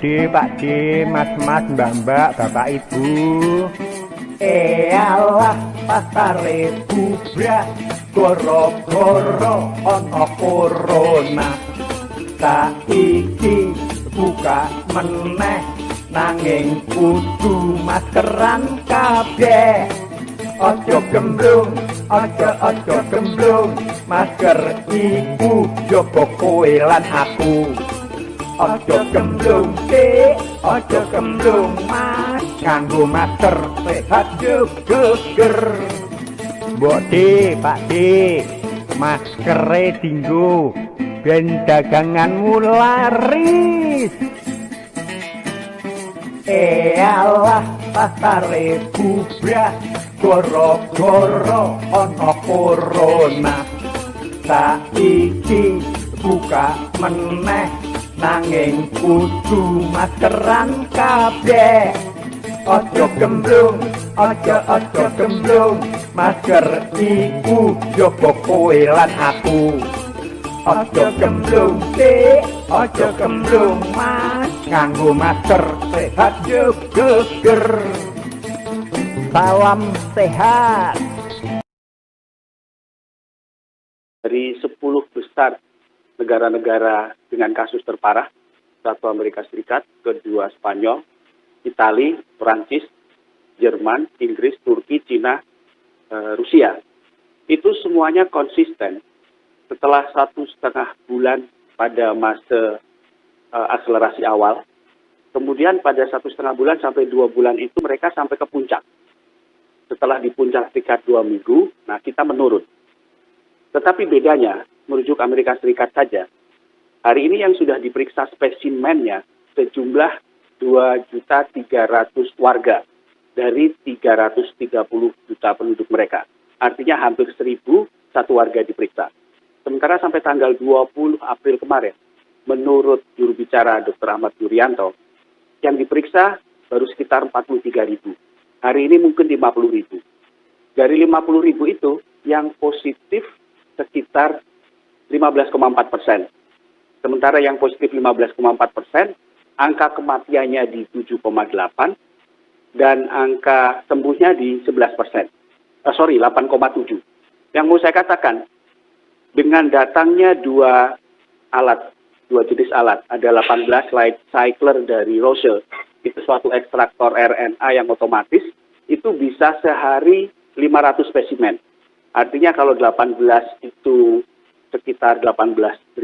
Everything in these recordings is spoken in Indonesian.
Pak D, Mas-mas, Mbak-mbak, Bapak Ibu. Eyalah pasare bubrah goro-goro ana corona. Saiki buka meneh nanging kudu maskeran kabeh. Aja gemblung, aja gemblung, masker iku jogo kowe lan aku. Aja gemblung aja gemblung mas, nganggo masker sehat geger. Mbok D, Pak D, maskere dinggo ben daganganmu laris. Eyalah pasare bubrah goro-goro ana corona. Saiki buka meneh nanging kudu maskeran kabeh. Aja gemblung, aja gemblung, masker iku jogo kowe lan aku. Aja gemblung aja gemblung mas, nganggo masker sehat geger. Salam sehat. Dari 10 besar negara-negara dengan kasus terparah, satu Amerika Serikat, kedua Spanyol, Italia, Perancis, Jerman, Inggris, Turki, Cina, Rusia. Itu semuanya konsisten setelah 1,5 bulan pada masa akselerasi awal. Kemudian pada 1,5 bulan sampai 2 bulan itu mereka sampai ke puncak. Setelah di puncak sekitar 2 minggu, nah kita menurun. Tetapi bedanya, merujuk Amerika Serikat saja, hari ini yang sudah diperiksa spesimennya sejumlah 2.300.000 warga dari 330 juta penduduk mereka. Artinya hampir 1.000 satu warga diperiksa. Sementara sampai tanggal 20 April kemarin, menurut juru bicara Dr. Ahmad Yuryanto, yang diperiksa baru sekitar 43.000. Hari ini mungkin 50.000. Dari 50.000 itu, yang positif sekitar 15,4%. Sementara yang positif 15,4%, angka kematiannya di 7,8%, dan angka sembuhnya di 11%. 8,7%. Yang mau saya katakan, dengan datangnya dua jenis alat, ada 18 light cycler dari Roche, itu suatu ekstraktor RNA yang otomatis, itu bisa sehari 500 spesimen. Artinya kalau 18 itu sekitar 9.000.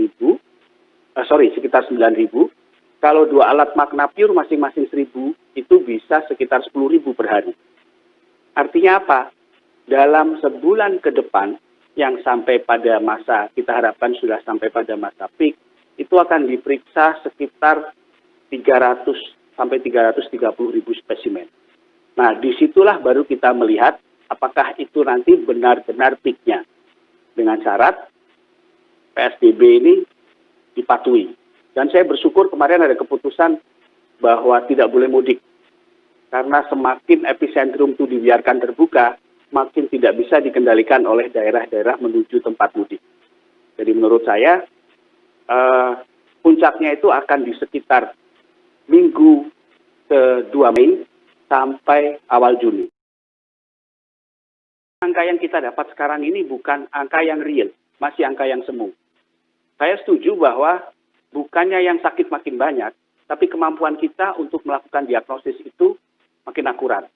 Kalau dua alat Magna Pure masing-masing 1.000, itu bisa sekitar 10.000 per hari. Artinya apa? Dalam sebulan ke depan, yang sampai pada masa, kita harapkan sudah sampai pada masa peak, itu akan diperiksa sekitar 300 sampai 330.000 spesimen. Nah, disitulah baru kita melihat apakah itu nanti benar-benar peak-nya. Dengan syarat PSBB ini dipatuhi. Dan saya bersyukur kemarin ada keputusan bahwa tidak boleh mudik. Karena semakin epicentrum itu dibiarkan terbuka, makin tidak bisa dikendalikan oleh daerah-daerah menuju tempat mudik. Jadi menurut saya, puncaknya itu akan di sekitar minggu ke-2 Mei sampai awal Juni. Angka yang kita dapat sekarang ini bukan angka yang real, masih angka yang semu. Saya setuju bahwa bukannya yang sakit makin banyak, tapi kemampuan kita untuk melakukan diagnosis itu makin akurat.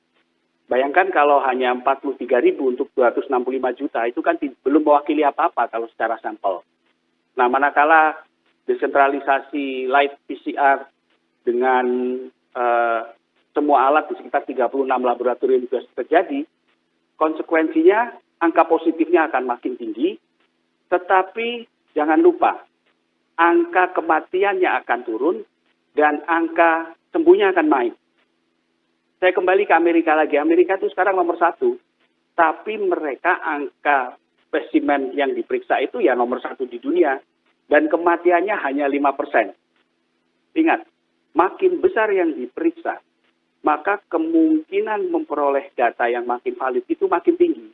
Bayangkan kalau hanya 43.000 untuk 265 juta, itu kan belum mewakili apa-apa kalau secara sampel. Nah, manakala desentralisasi light PCR dengan semua alat di sekitar 36 laboratorium sudah terjadi, konsekuensinya angka positifnya akan makin tinggi, tetapi jangan lupa, angka kematiannya akan turun dan angka sembuhnya akan naik. Saya kembali ke Amerika lagi. Amerika itu sekarang nomor 1, tapi mereka angka spesimen yang diperiksa itu ya nomor 1 di dunia, dan kematiannya hanya 5%. Ingat, makin besar yang diperiksa, maka kemungkinan memperoleh data yang makin valid itu makin tinggi.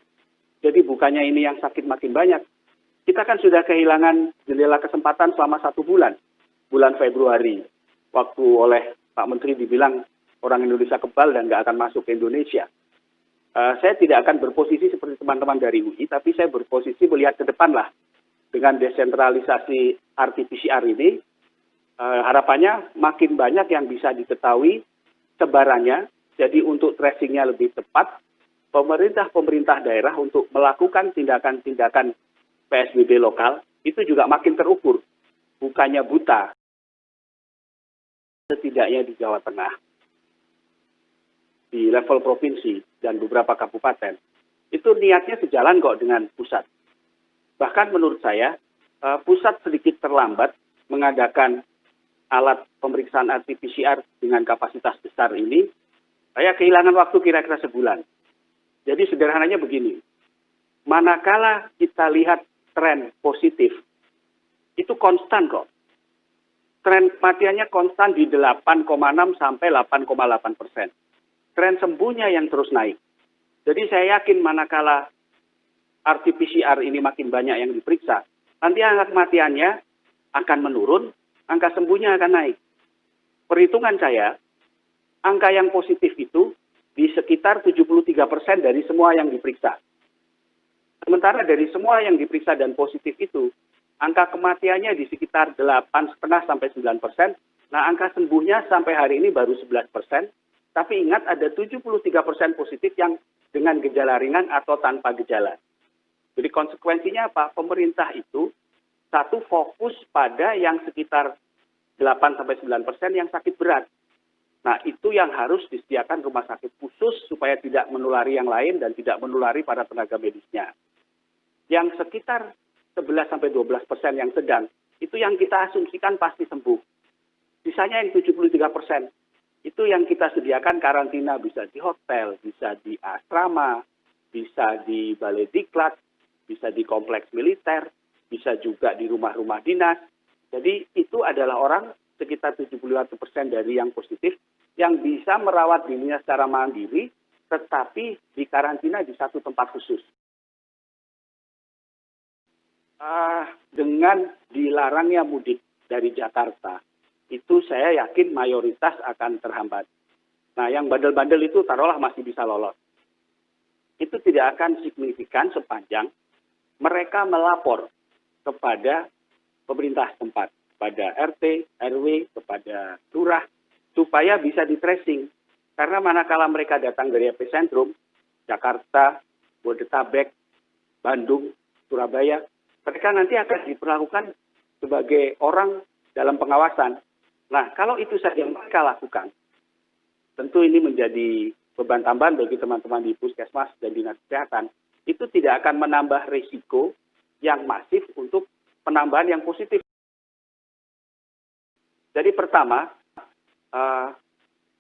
Jadi bukannya ini yang sakit makin banyak. Kita kan sudah kehilangan jendela kesempatan selama 1 bulan. Bulan Februari, waktu oleh Pak Menteri dibilang orang Indonesia kebal dan nggak akan masuk ke Indonesia. Saya tidak akan berposisi seperti teman-teman dari UI, tapi saya berposisi melihat ke depan lah. Dengan desentralisasi RT-PCR ini, harapannya makin banyak yang bisa diketahui sebarannya. Jadi untuk tracingnya lebih cepat, pemerintah daerah untuk melakukan tindakan-tindakan PSBB lokal itu juga makin terukur, bukannya buta. Setidaknya di Jawa Tengah, di level provinsi dan beberapa kabupaten, itu niatnya sejalan kok dengan pusat. Bahkan menurut saya, pusat sedikit terlambat mengadakan alat pemeriksaan RT-PCR dengan kapasitas besar ini. Saya kehilangan waktu kira-kira sebulan. Jadi sederhananya begini, manakala kita lihat tren positif, itu konstan kok. Tren kematiannya konstan di 8,6 sampai 8,8%. Tren sembuhnya yang terus naik. Jadi saya yakin manakala RT-PCR ini makin banyak yang diperiksa, nanti angka kematiannya akan menurun, angka sembuhnya akan naik. Perhitungan saya, angka yang positif itu di sekitar 73% dari semua yang diperiksa. Sementara dari semua yang diperiksa dan positif itu, angka kematiannya di sekitar 8,5 sampai 9%. Nah, angka sembuhnya sampai hari ini baru 11%. Tapi ingat ada 73% positif yang dengan gejala ringan atau tanpa gejala. Jadi konsekuensinya apa? Pemerintah itu satu fokus pada yang sekitar 8-9% yang sakit berat. Nah, itu yang harus disediakan rumah sakit khusus supaya tidak menulari yang lain dan tidak menulari para tenaga medisnya. Yang sekitar 11-12% yang sedang, itu yang kita asumsikan pasti sembuh. Sisanya yang 73%, itu yang kita sediakan karantina bisa di hotel, bisa di asrama, bisa di balai diklat, bisa di kompleks militer, bisa juga di rumah-rumah dinas. Jadi itu adalah orang sekitar 71% dari yang positif yang bisa merawat dirinya secara mandiri, tetapi di karantina di satu tempat khusus. Dengan dilarangnya mudik dari Jakarta, itu saya yakin mayoritas akan terhambat. Nah, yang bandel-bandel itu taruhlah masih bisa lolos. Itu tidak akan signifikan sepanjang mereka melapor kepada pemerintah setempat, pada RT, RW, kepada lurah, supaya bisa di-tracing. Karena manakala mereka datang dari epicentrum, Jakarta, Bodetabek, Bandung, Surabaya, mereka nanti akan diperlakukan sebagai orang dalam pengawasan. Nah, kalau itu saja yang mereka lakukan, tentu ini menjadi beban tambahan bagi teman-teman di puskesmas dan dinas kesehatan. Itu tidak akan menambah risiko yang masif untuk penambahan yang positif. Jadi pertama,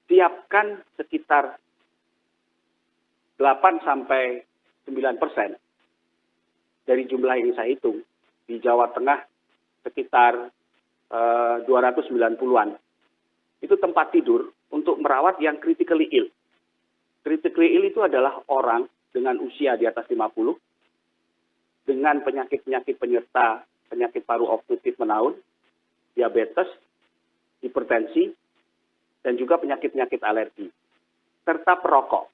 siapkan sekitar 8-9% dari jumlah yang saya hitung. Di Jawa Tengah sekitar 290-an. Itu tempat tidur untuk merawat yang critically ill. Critically ill itu adalah orang dengan usia di atas 50, dengan penyakit-penyakit penyerta penyakit paru obstruktif menaun, diabetes, hipertensi, dan juga penyakit-penyakit alergi, serta perokok.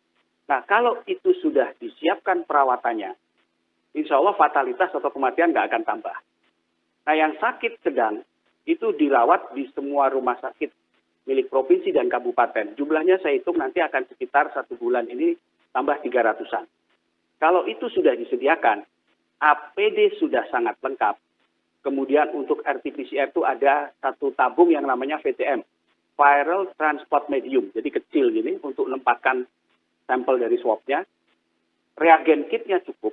Nah, kalau itu sudah disiapkan perawatannya, insya Allah fatalitas atau kematian nggak akan tambah. Nah, yang sakit sedang, itu dirawat di semua rumah sakit milik provinsi dan kabupaten. Jumlahnya saya hitung nanti akan sekitar 1 bulan ini tambah 300-an. Kalau itu sudah disediakan, APD sudah sangat lengkap. Kemudian untuk RT-PCR itu ada satu tabung yang namanya VTM, Viral Transport Medium. Jadi kecil gini untuk menempatkan sampel dari swabnya. Reagen kitnya cukup,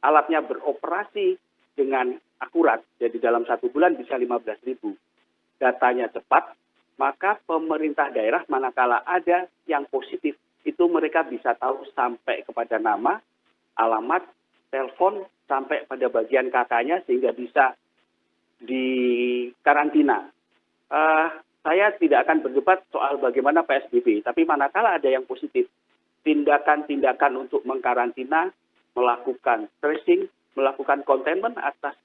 alatnya beroperasi dengan akurat, jadi dalam 1 bulan bisa 15.000. Datanya cepat, maka pemerintah daerah manakala ada yang positif, itu mereka bisa tahu sampai kepada nama, alamat, telepon, sampai pada bagian kakaknya sehingga bisa dikarantina. Saya tidak akan berdebat soal bagaimana PSBB, tapi manakala ada yang positif, tindakan-tindakan untuk mengkarantina, melakukan tracing, melakukan containment atas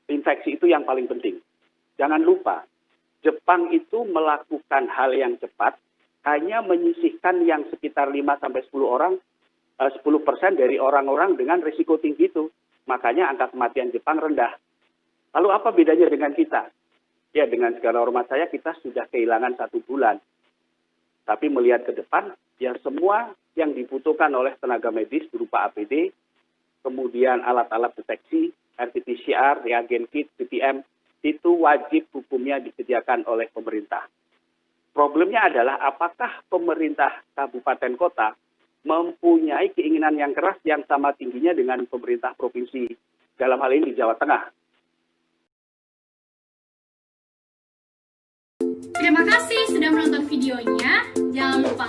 infeksi itu yang paling penting. Jangan lupa, Jepang itu melakukan hal yang cepat, hanya menyisihkan yang sekitar 10% dari orang-orang dengan risiko tinggi itu. Makanya angka kematian Jepang rendah. Lalu apa bedanya dengan kita? Ya, dengan segala hormat saya, kita sudah kehilangan 1 bulan. Tapi melihat ke depan, ya semua yang dibutuhkan oleh tenaga medis berupa APD, kemudian alat-alat deteksi, RT-PCR, reagen kit, PPM, itu wajib hukumnya disediakan oleh pemerintah. Problemnya adalah apakah pemerintah kabupaten kota mempunyai keinginan yang keras yang sama tingginya dengan pemerintah provinsi, dalam hal ini di Jawa Tengah. Terima kasih sudah menonton videonya. Jangan lupa